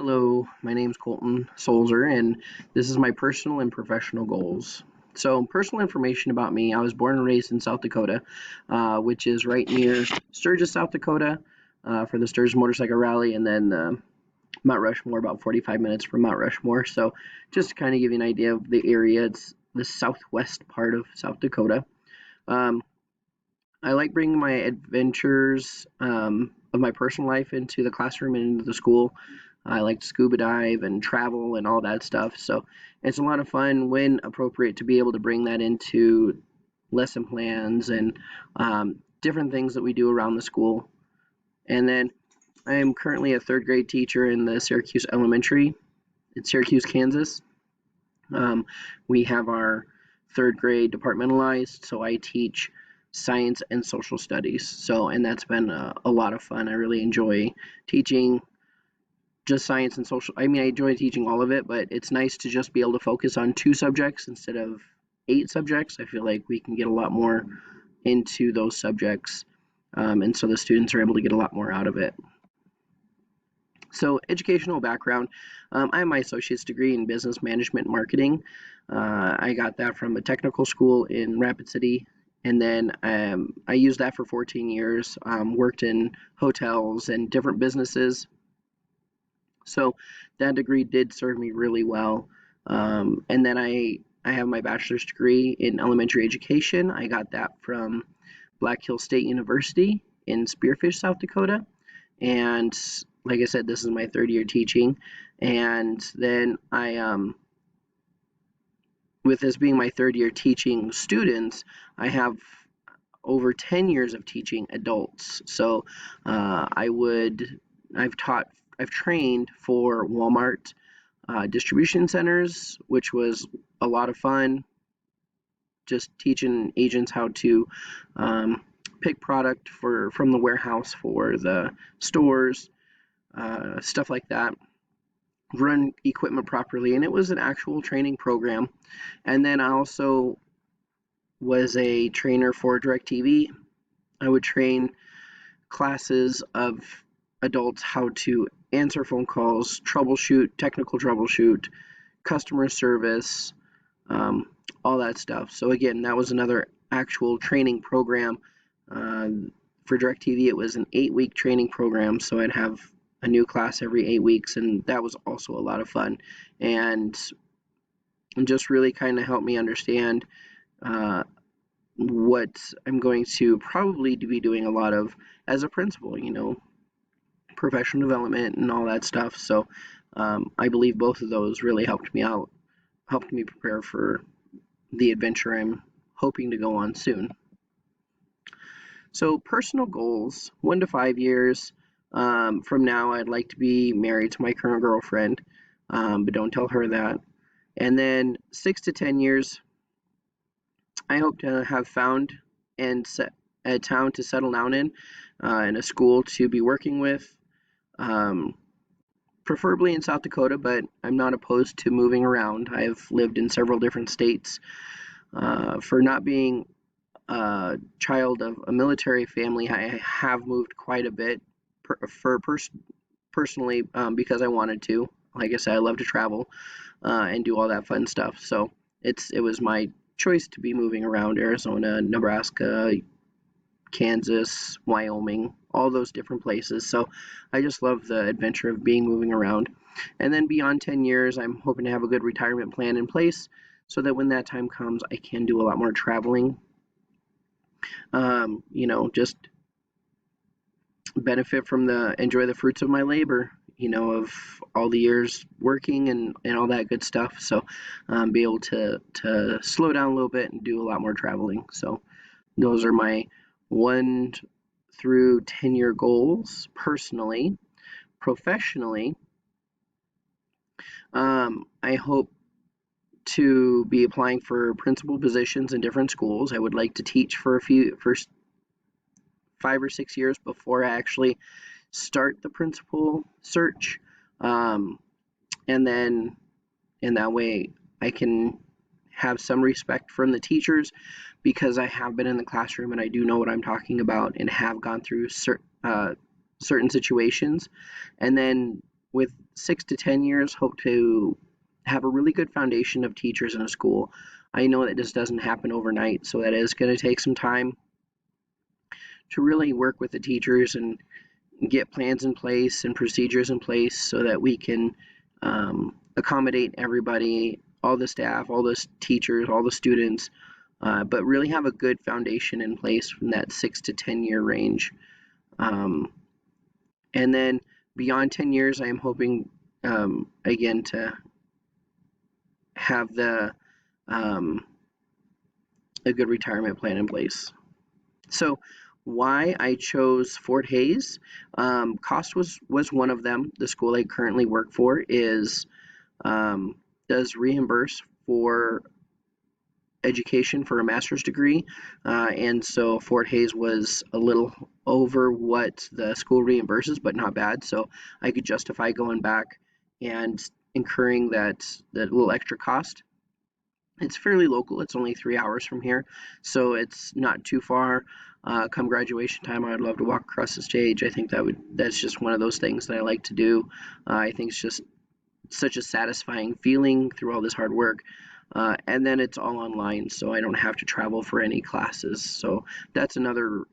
Hello, my name's Colton Solzer, and this is my personal and professional goals. So, personal information about me: I was born and raised in South Dakota, which is right near Sturgis, South Dakota, for the Sturgis Motorcycle Rally, and then Mount Rushmore, about 45 minutes from Mount Rushmore. So, just to kind of give you an idea of the area, it's the southwest part of South Dakota. Um, I like bringing my adventures of my personal life into the classroom and into the school. I like to scuba dive and travel and all that stuff. So it's a lot of fun when appropriate to be able to bring that into lesson plans and different things that we do around the school. And then I am currently a third grade teacher in the Syracuse Elementary in Syracuse, Kansas. We have our third grade departmentalized, so I teach science and social studies. So, and that's been a lot of fun. I really enjoy teaching just science and social. I mean, I enjoy teaching all of it, but it's nice to just be able to focus on two subjects instead of eight subjects. I feel like we can get a lot more into those subjects, and so the students are able to get a lot more out of it. So, educational background: I have my associate's degree in business management and marketing. I got that from a technical school in Rapid City, and then I used that for 14 years. Worked in hotels and different businesses, so that degree did serve me really well. And then I have my bachelor's degree in elementary education. I got that from Black Hills State University in Spearfish, South Dakota. And like I said, this is my third year teaching. And then with this being my third year teaching students, I have over 10 years of teaching adults. So I've taught, I've trained for Walmart distribution centers, which was a lot of fun. Just teaching agents how to pick product from the warehouse for the stores, stuff like that, run equipment properly, and it was an actual training program. And then I also was a trainer for DirecTV. I would train classes of adults how to answer phone calls, troubleshoot, technical troubleshoot, customer service, all that stuff. So again, that was another actual training program. For DirecTV, it was an 8-week training program, so I'd have a new class every 8 weeks, and that was also a lot of fun, and just really kind of helped me understand what I'm going to probably be doing a lot of as a principal, professional development and all that stuff. So I believe both of those really helped me out, helped me prepare for the adventure I'm hoping to go on soon. So personal goals: 1 to 5 years from now, I'd like to be married to my current girlfriend, but don't tell her that. And then 6 to 10 years, I hope to have found and set a town to settle down in, and a school to be working with, um, preferably in South Dakota, but I'm not opposed to moving around. I've lived in several different states. For not being a child of a military family, I have moved quite a bit personally, because I wanted to. Like I said, I love to travel and do all that fun stuff. So it was my choice to be moving around Arizona, Nebraska, Kansas, Wyoming, all those different places. So I just love the adventure of being moving around. And then beyond 10 years, I'm hoping to have a good retirement plan in place so that when that time comes, I can do a lot more traveling. Just benefit from enjoy the fruits of my labor, of all the years working and all that good stuff. So be able to slow down a little bit and do a lot more traveling. So those are my 1 through 10-year goals personally. Professionally, I hope to be applying for principal positions in different schools. I would like to teach for first 5 or 6 years before I actually start the principal search. And then in that way, I can have some respect from the teachers because I have been in the classroom and I do know what I'm talking about and have gone through certain situations. And then with 6 to 10 years, hope to have a really good foundation of teachers in a school. I know that this doesn't happen overnight, so that is going to take some time to really work with the teachers and get plans in place and procedures in place so that we can accommodate everybody, all the staff, all the teachers, all the students, but really have a good foundation in place from that 6 to 10 year range. And then beyond 10 years, I am hoping again to have a good retirement plan in place. So why I chose Fort Hays, cost was one of them. The school I currently work for does reimburse for education for a master's degree, and so Fort Hays was a little over what the school reimburses, but not bad, so I could justify going back and incurring that little extra cost. It's fairly local. It's only 3 hours from here, so it's not too far. Come graduation time, I'd love to walk across the stage. I think that's just one of those things that I like to do. I think it's just such a satisfying feeling through all this hard work. And then it's all online, so I don't have to travel for any classes. So that's another,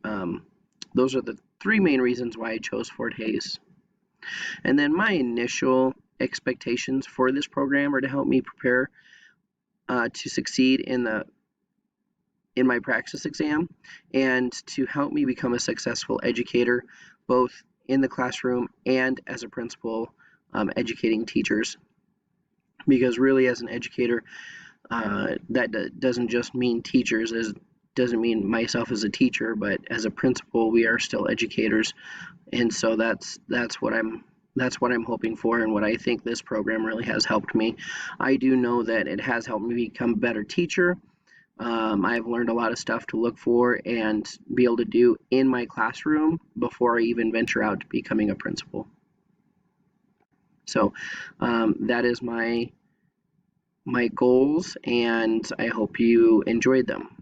those are the 3 main reasons why I chose Fort Hays. And then my initial expectations for this program are to help me prepare to succeed in my praxis exam and to help me become a successful educator, both in the classroom and as a principal, educating teachers. Because really, as an educator, that doesn't just mean teachers, doesn't mean myself as a teacher, but as a principal, we are still educators, and so that's what I'm hoping for, and what I think this program really has helped me. I do know that it has helped me become a better teacher. I've learned a lot of stuff to look for and be able to do in my classroom before I even venture out to becoming a principal. So that is my goals, and I hope you enjoyed them.